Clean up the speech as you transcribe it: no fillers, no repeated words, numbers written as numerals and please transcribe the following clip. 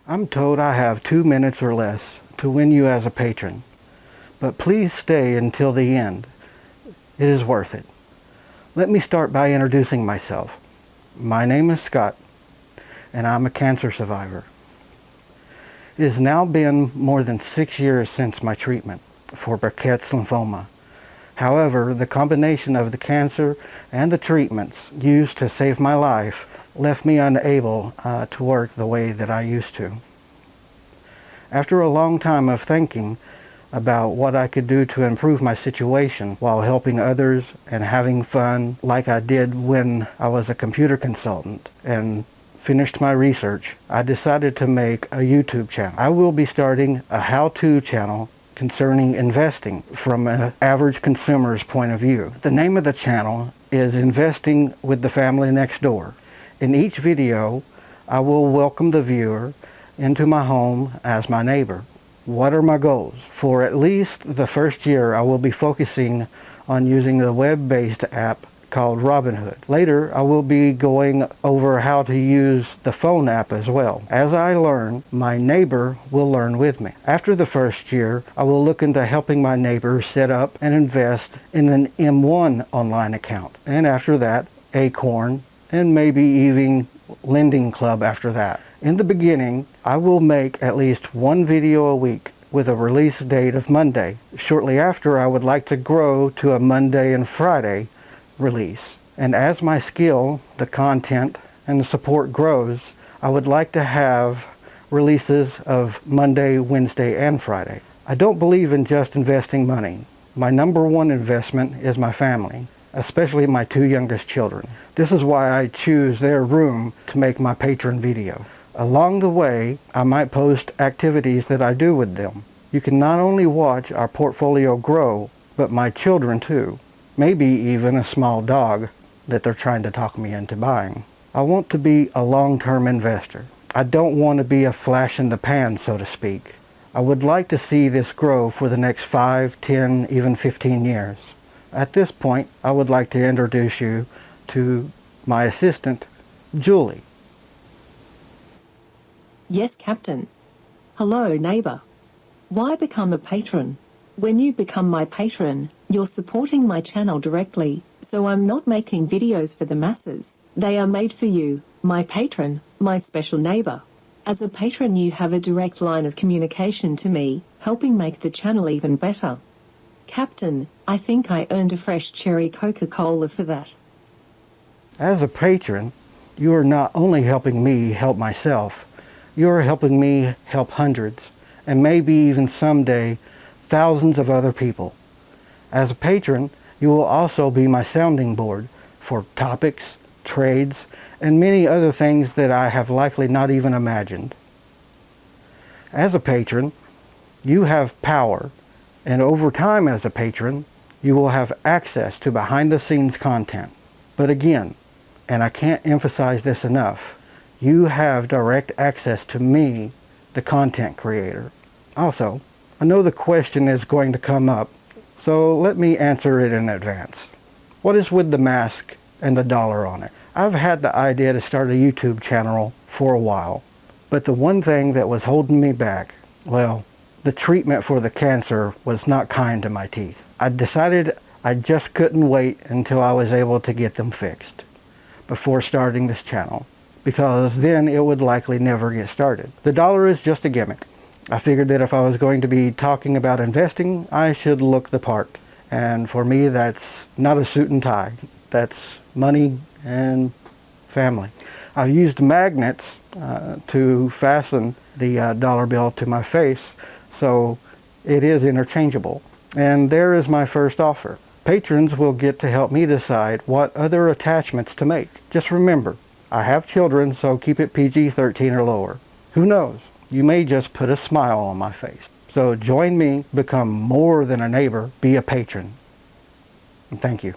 I'm told I have 2 minutes or less to win you as a patron, but please stay until the end. It is worth it. Let me start by introducing myself. My name is Scott, and I'm a cancer survivor. It has now been more than 6 years since my treatment for Burkitt's lymphoma. However, the combination of the cancer and the treatments used to save my life left me unable to work the way that I used to. After a long time of thinking about what I could do to improve my situation while helping others and having fun like I did when I was a computer consultant and finished my research, I decided to make a YouTube channel. I will be starting a how-to channel concerning investing from an average consumer's point of view. The name of the channel is Investing with the Family Next Door. In each video, I will welcome the viewer into my home as my neighbor. What are my goals? For at least the first year, I will be focusing on using the web-based app called Robinhood. Later, I will be going over how to use the phone app as well. As I learn, my neighbor will learn with me. After the first year, I will look into helping my neighbor set up and invest in an M1 online account. And after that, Acorn, and maybe even Lending Club after that. In the beginning, I will make at least one video a week with a release date of Monday. Shortly after, I would like to grow to a Monday and Friday release. And as my skill, the content, and the support grows, I would like to have releases of Monday, Wednesday, and Friday. I don't believe in just investing money. My number one investment is my family, especially my 2 youngest children. This is why I choose their room to make my patron video. Along the way, I might post activities that I do with them. You can not only watch our portfolio grow, but my children too. Maybe even a small dog that they're trying to talk me into buying. I want to be a long-term investor. I don't want to be a flash in the pan, so to speak. I would like to see this grow for the next 5, 10, even 15 years. At this point, I would like to introduce you to my assistant, Julie. Yes, Captain. Hello, neighbor. Why become a patron? When you become my patron, you're supporting my channel directly, so I'm not making videos for the masses. They are made for you, my patron, my special neighbor. As a patron, you have a direct line of communication to me, helping make the channel even better. Captain, I think I earned a fresh cherry Coca-Cola for that. As a patron, you are not only helping me help myself, you are helping me help hundreds, and maybe even someday thousands of other people. As a patron, you will also be my sounding board for topics, trades, and many other things that I have likely not even imagined. As a patron, you have power, and over time as a patron, you will have access to behind-the-scenes content. But again, and I can't emphasize this enough, you have direct access to me, the content creator. Also, I know the question is going to come up, so let me answer it in advance. What is with the mask and the dollar on it? I've had the idea to start a YouTube channel for a while, but the one thing that was holding me back, well, the treatment for the cancer was not kind to my teeth. I decided I just couldn't wait until I was able to get them fixed before starting this channel, because then it would likely never get started. The dollar is just a gimmick. I figured that if I was going to be talking about investing, I should look the part. And for me, that's not a suit and tie. That's money and family. I've used magnets to fasten the dollar bill to my face, so it is interchangeable. And there is my first offer. Patrons will get to help me decide what other attachments to make. Just remember, I have children, so keep it PG-13 or lower. Who knows? You may just put a smile on my face. So join me, become more than a neighbor, be a patron. And thank you.